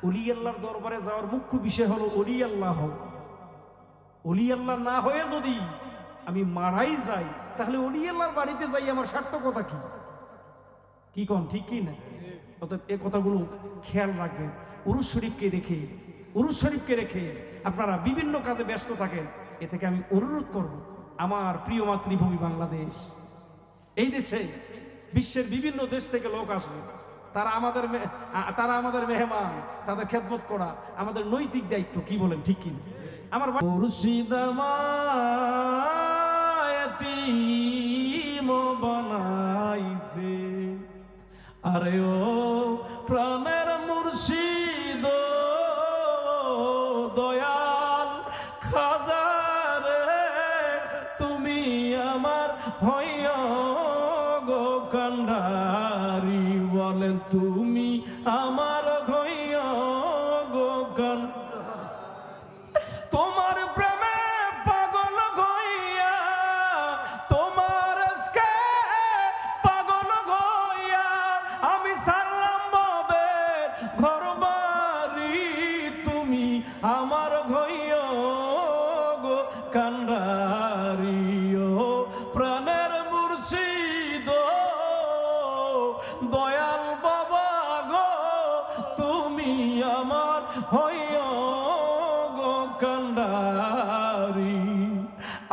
ওলি আল্লাহর দরবারে যাওয়ার মুখ্য বিষয় হলো ওলি আল্লাহ হও। ওলি আল্লাহ না হয়ে যদি আমি মারাই যাই, তাহলে ওলি আল্লাহর বাড়িতে যাই আমার সার্থকতা কি? কি কন ঠিক কি না? অতএব এ কথাগুলো খেয়াল রাখবেন। উরুস শরীফকে রেখে আপনারা বিভিন্ন কাজে ব্যস্ত থাকেন। এ থেকে আমি অনুরোধ করব, আমার প্রিয় মাতৃভূমি বাংলাদেশ, এই দেশে বিশ্বের বিভিন্ন দেশ থেকে লোক আসবে, তারা আমাদের মেহমান, তাদের খেদমত করা আমাদের নৈতিক দায়িত্ব। কি বলেন ঠিক কি? আমার মুর্শিদ এতিম বানাইছে, আরে ও প্রাণের মুর্শিদ দয়াল খাজা রে, তুমি আমার হইয়া গো কান্ডারি, বলেন তুমি আমার হইয়া গো কান্ডারি। তোমার প্রেমে পাগল হইয়া, তোমার আজকে পাগল হইয়া আমি সারলাম বাবের ঘর বাড়ি, তুমি আমার হইয়া গো কান্ডারি। ও প্রাণের মুর্শিদ দয়াল বাবা গো, তুমি আমার হইয়া গো কান্ডারি।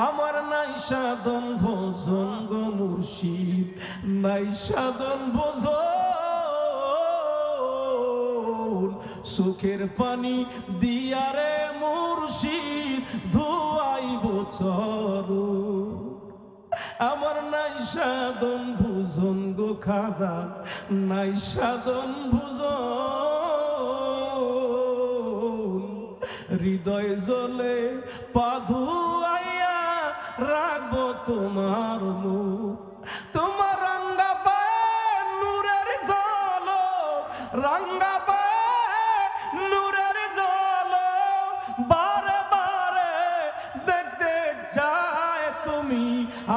আমার নাই সাধন ভোজন গো মুর্শিদ, নাই সাধন ভোজন, সুখের পানি দিয়ারে মুর্শিদ ধুয়াইব চরণ। আমার নাই সাধন ভোজন গো খাজা, নাই সাধন ভোজন, হৃদয় জলে পাধুয়াইয়া রাখবো তোমার মুখ। তোমার রাঙ্গা পায়ে নূরের জল, রাঙ্গা পায়ে নূরের জল, বারে বারে দেখতে চায় তুমি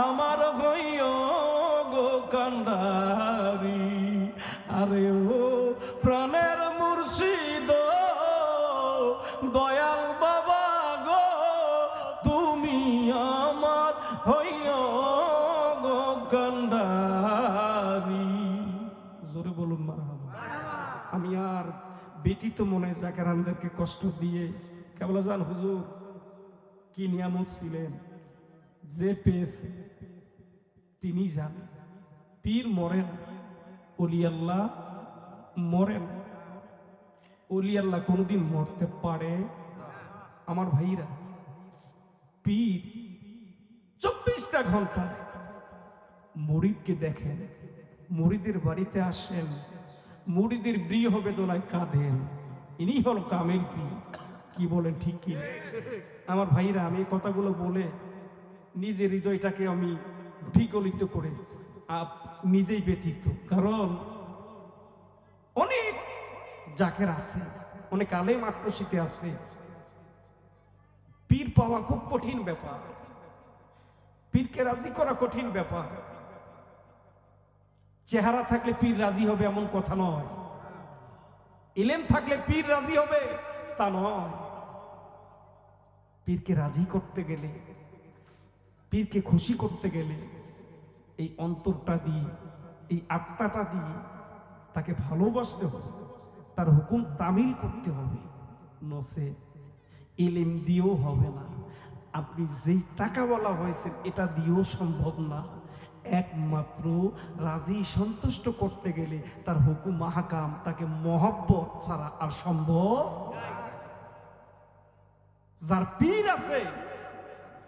আমার হইয়া গো কান্ডারি। আরে ও প্রাণের মুর্শিদ দয়াল বাবা গো, তুমি আমার হইয়া গো কান্ডারি। জোরে বলুন মারহাবা। আমি আর ব্যতীত মনে জাকেরানদেরকে কষ্ট দিয়ে কেবল জান হুজুর কি নিয়ামত ছিলেন, যে পেয়েছে তিনি জানেন। পীর মরেন, ওলি আল্লাহ মরেন। ওলি আল্লাহ কোনোদিন মরতে পারে? আমার ভাইরা, পীর 24টা ঘন্টা মুরিদকে দেখেন, মুরিদের বাড়িতে আসেন, মুরিদের বৃহ বেদনায় কাঁদেন। ইনি হল কামেল পীর। কি বলেন ঠিক কি? আমার ভাইরা, আমি কথাগুলো বলে নিজের হৃদয়টাকে আমি বিগলিত করে নিজেই ব্যথিত। কারণ অনেক জাকের আছে, অনেক আলেম আক্রোশিতে আছে। পীর পাওয়া খুব কঠিন ব্যাপার, পীরকে রাজি করা কঠিন ব্যাপার। চেহারা থাকলে পীর রাজি হবে এমন কথা নয়, ইলম থাকলে পীর রাজি হবে তা নয়। পীরকে রাজি করতে গেলে, পীরকে খুশি করতে গেলে এই অন্তরটা দিয়ে, এই আত্মাটা দিয়ে তাকে ভালোবাসতে হবে, তার হুকুম তামিল করতে হবে। নসে ইলম দিয়েও হবে না, আপনি যেই টাকাওয়ালা হয়েছেন এটা দিয়েও সম্ভব না। একমাত্র রাজি সন্তুষ্ট করতে গেলে তার হুকুম মাহাকাম, তাকে মহব্বত ছাড়া আর সম্ভব। যার পীর আছে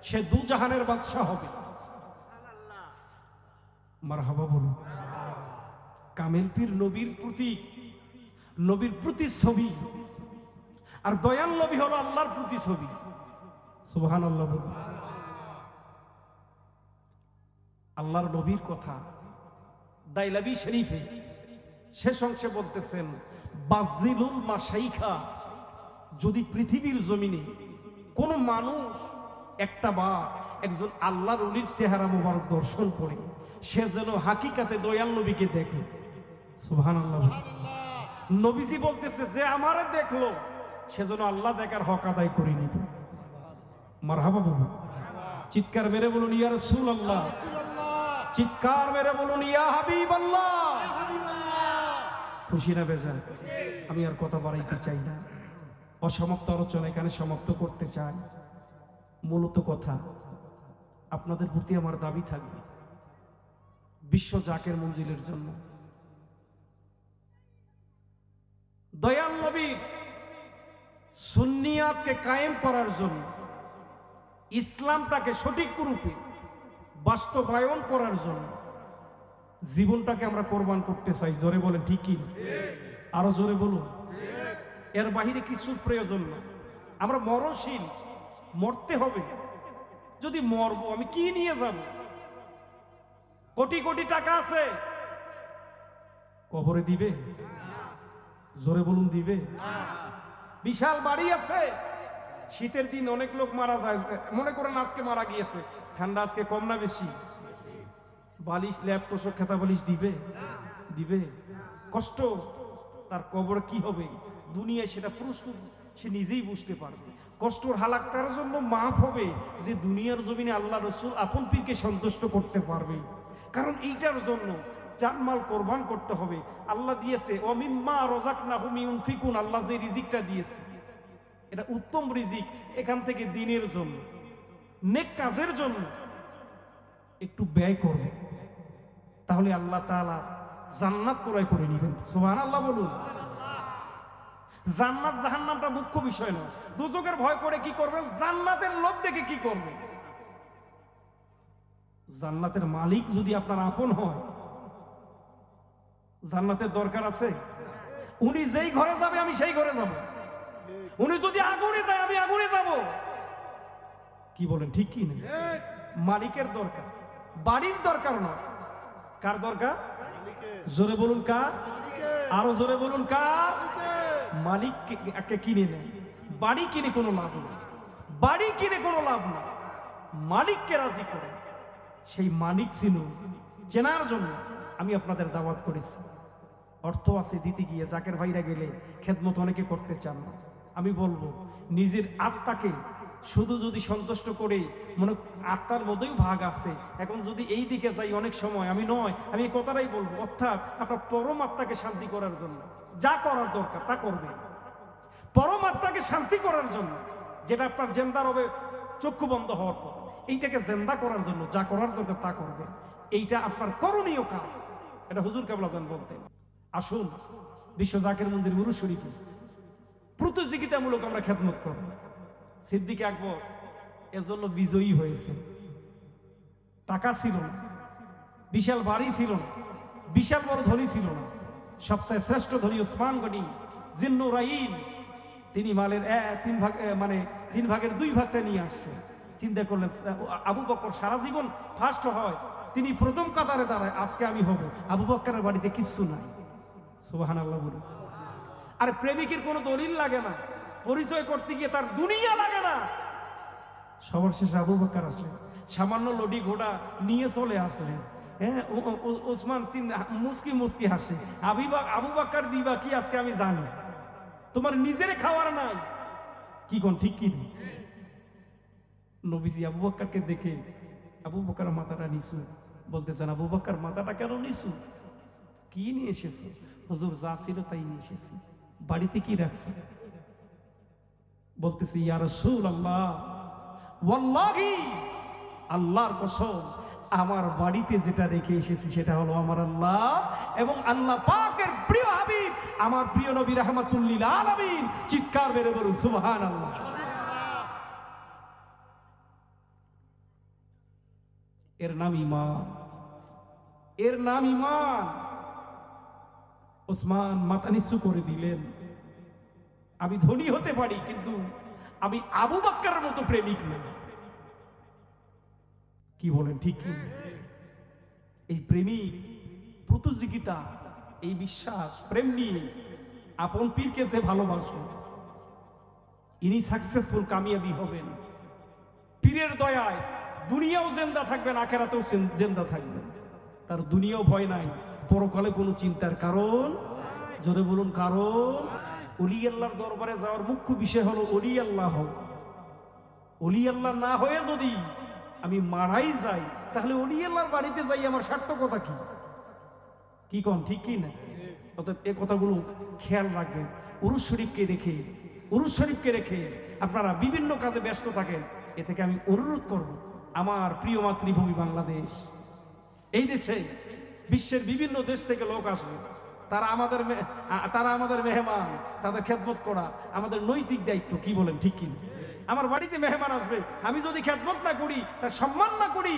সে দুজাহানের বাদশা হবে। মারহাবা বলুন। কামেল পীর নবীর প্রতীক, নবীর প্রতিচ্ছবি, আর দয়াল নবী হলো আল্লাহর প্রতিচ্ছবি। সুবহানাল্লাহ বলুন। আল্লাহর নবীর কথা দাইলাবি শরীফে শেষ অংশে বলতেছেন, বাজিলুল মাশাইখা, যদি পৃথিবীর জমিনে কোন মানুষ একটা বা একজন আল্লাহর ওলির চেহারা মোবারক দর্শন করে, সে যেন হাকিকাতে দয়াল নবীকে দেখে। সুবহানাল্লাহ। নবীজি বলতেছে যে আমারে দেখলো সেজন্য আল্লাহ দেখার হক আদায় করে নিব। মারহাবা বলুন, চিৎকার মেরে বলুন ইয়া রাসূলুল্লাহ, চিৎকার মেরে বলুন ইয়া হাবিবাল্লাহ। খুশি না বেজান? আমি আর কথা বাড়াইতে চাই না, অসমাপ্ত আলোচনা এখানে সমাপ্ত করতে চাই। মূলত কথা, আপনাদের প্রতি আমার দাবি থাকবে বিশ্ব জাকের মঞ্জিলের জন্য দয়াল নবীর সুন্নিয়াতকে কায়েম করার জন্য, ইসলামটাকে সঠিক রূপে বাস্তবায়ন করার জন্য জীবনটাকে আমরা কোরবান করতে চাই। জোরে বলেন ঠিক কি? আরো জোরে বলুন। এর বাহিরে কিছুর প্রয়োজন না। আমরা মরণশীল, মরতে হবে। যদি মরবো আমি কি নিয়ে যাব? কোটি কোটি টাকা আছে, কবরে দিবে? জোরে বলুন দিবে? বিশাল বাড়ি আছে, শীতের দিন অনেক লোক মারা যায়, মনে করেন আজকে মারা গিয়েছে, ঠান্ডা আজকে কম না বেশি? বালিশ, ল্যাপ, তোষক, খেতা বালিশ দিবে? দিবে? কষ্ট তার কবর কি হবে দুনিয়ায় সেটা প্রশ্ন সে নিজেই বুঝতে পারবে। কষ্টর হালাক তার জন্য মাফ হবে যে দুনিয়ার জমিনে আল্লাহ রসুল আপন পীরকে সন্তুষ্ট করতে পারবে। কারণ এইটার জন্য জানমাল কোরবান করতে হবে। আল্লাহ দিয়েছে ওয়ামিম্মা রাযাকনাহুম ইউনফিকুন, আল্লাহ যে রিজিকটা দিয়েছে এটা উত্তম রিজিক। এখান থেকে দিনের জন্য, নেক কাজের জন্য একটু ব্যয় করবে, তাহলে আল্লাহ তাআলা জান্নাত ক্রয় করে নেবেন। সুবহানাল্লাহ বলুন। জান্নাত জাহান্নামটা মুখ্য বিষয় নয়। দুজকের ভয় করে কি করবেন? জান্নাতের লোভ দেখে কি করবেন? জান্নাতের মালিক যদি আপনার আপন হয়, জান্নাতের দরকার আছে? উনি যেই ঘরে যাবে আমি সেই ঘরে যাব। উনি যদি আগুনে যায় আমি আগুনে যাব। কি বলেন ঠিক কি না? মালিকের দরকার, বাড়ির দরকার নয়। কার দরকার? জোরে বলুন কার? আরো জোরে বলুন কার? মালিককে কিনে নেয়। বাড়ি কিনে কোনো লাভ নেই, বাড়ি কিনে কোনো লাভ নেই। মালিককে রাজি করে, সেই মালিক ছিল চেনার জন্য আমি আপনাদের দাওয়াত করেছি। অর্থ আছে দিতে গিয়ে জাকের ভাইরা গেলে খেদমত অনেকে করতে চান না। আমি বলবো নিজের আত্মাকে শুধু যদি সন্তুষ্ট করে, মনে আত্মার মধ্যেই ভাগ আছে। এখন যদি এই দিকে যাই অনেক সময়, আমি নয়, আমি এই কথাটাই বলবো, অর্থাৎ আপনার পরম আত্মাকে শান্তি করার জন্য যা করার দরকার তা করবে। পরম আত্মাকে শান্তি করার জন্য, যেটা আপনার জেন্দার হবে চক্ষু বন্ধ হওয়ার পর, এইটাকে জেন্দা করার জন্য যা করার দরকার তা করবে। এইটা আপনার করণীয় কাজ। এটা হুজুর কেবলা জান বলতেন। আসুন বিশ্ব জাকের মন্দির উরুস শরীফে প্রতিযোগিতামূলক আমরা খেদমত করব। সিদ্দিক আকবর এর জন্য বিজয়ী হয়েছে। টাকা ছিল না, বিশাল বাড়ি ছিল না, বিশাল বড় ধনী ছিল না। সবচেয়ে শ্রেষ্ঠ ধনী ওসমান গনি জিন্নুরাইন, তিনি মালের তিন ভাগের 2 ভাগটা নিয়ে আসছে। চিন্তা করলেন আবু বকর সারা জীবন ফার্স্ট হয়, তিনি প্রথম কাতারে দাঁড়ায়, আজকে আমি হব। আবু বকরের বাড়িতে কিচ্ছু নাই। সুবহানাল্লাহ বলুন। আর প্রেমিকের কোনো দলিল লাগে না, পরিচয় করতে গিয়ে তার দুনিয়া লাগে না। সবার শেষে আবু বকর আসলেন, সামান্য লডি ঘোড়া নিয়ে চলে আসলেন। হ্যাঁ, ওসমান মুস্কি মুস্কি হাসে। আবু বকর দিবা কি আজকে আমি জানি, তোমার নিজের খাওয়ার নাই। কি কোন ঠিক কি? নবীজি আবু বকরকে দেখে, আবু বকর মাথাটা নিচু, বলতেছেন আবু বকর মাথাটা কেন নিচু? কি নিয়ে এসেছে? হুজুর যা ছিল তাই নিয়ে এসেছি। বাড়িতে কি রাখছে? বলতেছে ইয়া রাসূলুল্লাহ, ওয়াল্লাহি, আল্লাহর কসম, আমার বাড়িতে যেটা রেখে এসেছি সেটা হলো আমার আল্লাহ এবং আল্লাহ পাকের প্রিয় হাবিব আমার প্রিয় নবী রাহমাতুল লিল আলামিন। চিৎকার মেরে বলুন সুবহানাল্লাহ। এর নাম ঈমান, এর নাম ঈমান। ওসমান মাথা নিচু করে দিলেন, আমি ধনী হতে পারি কিন্তু আমি আবু বকরের মতো প্রেমিক না। কি বলেন ঠিক কি? এই প্রেমিক প্রতিযোগিতা, এই বিশ্বাস, প্রেম নিয়ে আপন পীরকে যে ভালোবাসবে ইনি সাকসেসফুল, কামিয়াবি হবেন। পীরের দয়ায় দুনিয়াও জিন্দা থাকবেন, আখিরাতেও জিন্দা থাকবেন। তার দুনিয়াও ভয় নাই, পরকালে কোনো চিন্তার কারণ। জোরে বলুন। কারণ ওলি আল্লাহর দরবারে যাওয়ার মুখ্য বিষয় হলো ওলি আল্লাহ হও। ওলি আল্লাহ না হয়ে যদি আমি মারাই যাই, তাহলে ওলি আল্লাহর বাড়িতে যাই আমার সার্থকতা কি? কি কন ঠিক কি না? অতএব এ কথাগুলো খেয়াল রাখবেন। উরুস শরীফকে রেখে আপনারা বিভিন্ন কাজে ব্যস্ত থাকেন। এ থেকে আমি অনুরোধ করব, আমার প্রিয় মাতৃভূমি বাংলাদেশ, এই দেশে বিশ্বের বিভিন্ন দেশ থেকে লোক আসবে, তারা আমাদের মেহমান, তাদের খেদমত করা আমাদের নৈতিক দায়িত্ব। কি বলেন ঠিক কি? আমার বাড়িতে মেহমান আসবে, আমি যদি খেদমত না করি, তার সম্মান না করি,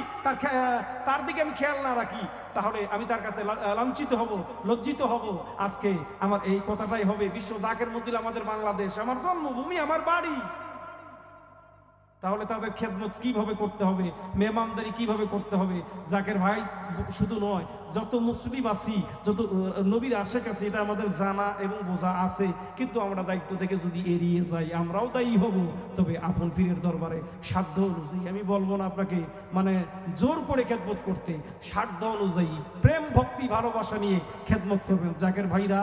তার দিকে আমি খেয়াল না রাখি, তাহলে আমি তার কাছে লাঞ্ছিত হব, লজ্জিত হব। আজকে আমার এই কথাটাই হবে, বিশ্ব জাকের মজিল আমাদের বাংলাদেশ, আমার জন্মভূমি, আমার বাড়ি। তাহলে তাদের খেদমত কিভাবে করতে হবে, মেহমানদারি কিভাবে করতে হবে। জাকের ভাই শুধু নয়, যত মুসলিম আছি, যত নবীর আশেক আছে, এটা আমাদের জানা এবং বোঝা আছে। কিন্তু আমরা দায়িত্ব থেকে যদি এড়িয়ে যাই, আমরাও দায়ী হব। তবে আপন পীরের দরবারে সাধ্য অনুযায়ী, আমি বলবো না আপনাকে মানে জোর করে খেদমত করতে, সাধ্য অনুযায়ী প্রেম ভক্তি ভালোবাসা নিয়ে খেদমত করবেন। জাকের ভাইরা,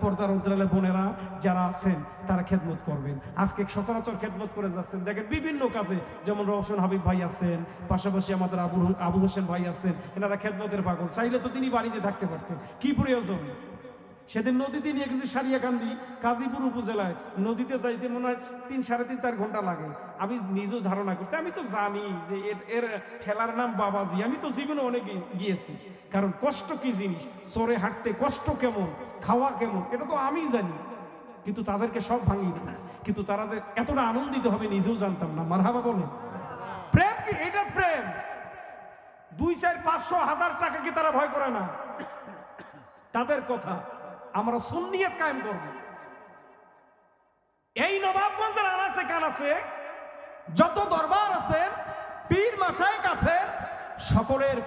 পর্দার অন্তরালে বোনেরা যারা আছেন, তারা খেদমত করবেন। আজকে সচরাচর খেদমত করে যাচ্ছেন, দেখেন বিভিন্ন কাজে, যেমন রওশন হাবিব ভাই আছেন, পাশাপাশি আমাদের আবু হোসেন ভাই আছেন, এনারা খেদমতের পাগল। চাইলে তো তিনি বাড়িতে থাকতে পারতেন, কি প্রয়োজন? সেদিন নদীতে নিয়ে গেছি সারিয়াকান্দি, গাজীপুর উপজেলায়। নদীতে যাইতে মনে হয় 3-4.5 ঘন্টা লাগে। আমি নিজেও ধারণা করছি, আমি তো জানি যে এর ঠেলার নাম বাবাজি। আমি তো জীবনে অনেক গিয়েছি, কারণ কষ্ট কি জিনিস, চরে হাঁটতে কষ্ট কেমন, খাওয়া কেমন, এটা তো আমি জানি। কিন্তু তাদেরকে সব ভাঙিয়ে দিই, কিন্তু তারা যে এতটা আনন্দিত হবে নিজেও জানতাম না। মারহাবা বলেন। প্রেম কি? এটা প্রেম। 2-4-500-1000 টাকা কি তারা ভয় করে না? তাদের কথা আমরা সুন্নিয়ত কায়েম করব। এই নবাবগঞ্জের আনাচে কানাচে যত দরবার আছে, পীর মাশায়েখ আছে, সকলের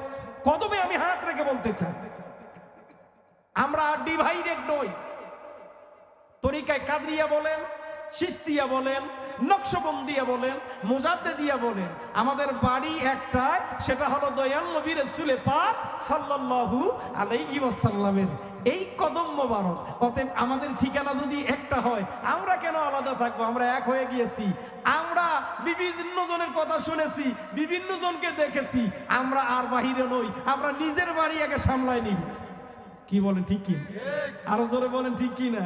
কদমে আমি হাত রেখে বলতে চাই, আমরা ডিভাইডেড নই। তরিকায় কাদরিয়া বলেন, চিশতিয়া বলেন, নকশবন্দিয়া বলেন, মুজাদ্দিদিয়া বলেন, আমাদের বাড়ি একটাই, সেটা হলো দয়াল নবী রাসূল পাক সাল্লাল্লাহু আলাইহি ওয়াসাল্লামের এই কদম মোবারক। অতএব আমাদের ঠিকানা যদি একটা হয়, আমরা কেন আলাদা থাকবো? আমরা এক হয়ে গিয়েছি। আমরা বিভিন্ন জনের কথা শুনেছি, বিভিন্ন জনকে দেখেছি, আমরা আর বাহিরে নই, আমরা নিজের বাড়ি আগে সামলাই নিব। কি বলেন ঠিক কি? আরো জোরে বলেন ঠিক কি না?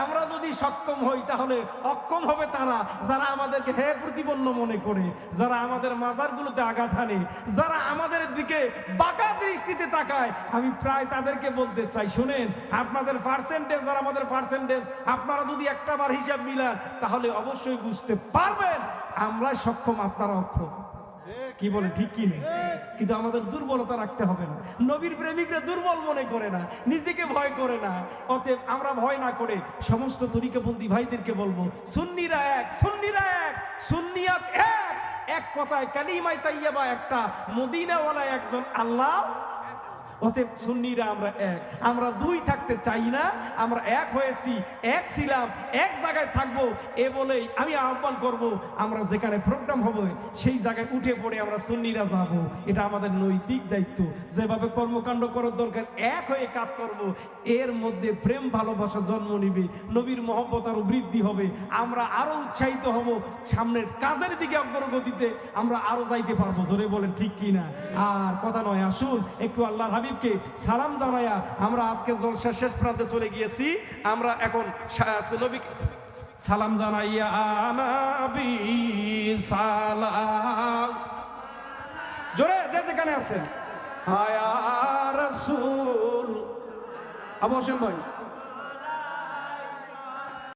আমরা যদি সক্ষম হই, তাহলে অক্ষম হবে তারা, যারা আমাদেরকে হে প্রতিপন্ন মনে করে, যারা আমাদের মাজারগুলোতে আঘাত হানে, যারা আমাদের দিকে বাঁকা দৃষ্টিতে তাকায়। আমি প্রায় তাদেরকে বলতে চাই, শুনেন, আপনাদের পার্সেন্টেজ আর আমাদের পার্সেন্টেজ আপনারা যদি একটা বার হিসাব মিলান, তাহলে অবশ্যই বুঝতে পারবেন আমরা সক্ষম, আপনারা অক্ষম। কি বলে ঠিক কি না? কিন্তু আমাদের দুর্বলতা রাখতে হবে না। নবীর প্রেমিকরা দুর্বল মনে করে না, নিজেকে ভয় করে না। অতএব আমরা ভয় না করে সমস্ত তরিকাবন্দী ভাইদেরকে বলবো, সুন্নিরা এক, সুন্নিরা এক, সুন্নিয়াত এক। এক কথায় কালিমায়ে তাইয়্যিবা একটা, মদিনাওয়ালা একজন, আল্লাহ। অতএব সুন্নিরা আমরা এক, আমরা দুই থাকতে চাই না, আমরা এক হয়েছি, এক ছিলাম, এক জায়গায় থাকবো। এ বলেই আমি আহ্বান করব, আমরা যেখানে প্রোগ্রাম হবে সেই জায়গায় উঠে পড়ে আমরা সুন্নিরা যাব। এটা আমাদের নৈতিক দায়িত্ব। যেভাবে কর্মকাণ্ড করার দরকার, এক হয়ে কাজ করব। এর মধ্যে প্রেম ভালোবাসা জন্ম নিবে, নবীর মহব্বত আরো বৃদ্ধি হবে, আমরা আরো উৎসাহিত হব, সামনের কাজের দিকে অগ্রগতিতে আমরা আরো যাইতে পারবো। জোরে বলেন ঠিক কি না? আর কথা নয়, আসুন একটু আল্লাহর হাবিবকে সালাম জানাইয়া আমরা আজকে জলসা শেষ প্রান্তে চলে গিয়েছি। আমরা এখন নবীকে সালাম জানাইয়া, নবী সালাম, জোরে যে যেখানে আছেন, আয়া রাসূল। আবু হোসেন ভাই।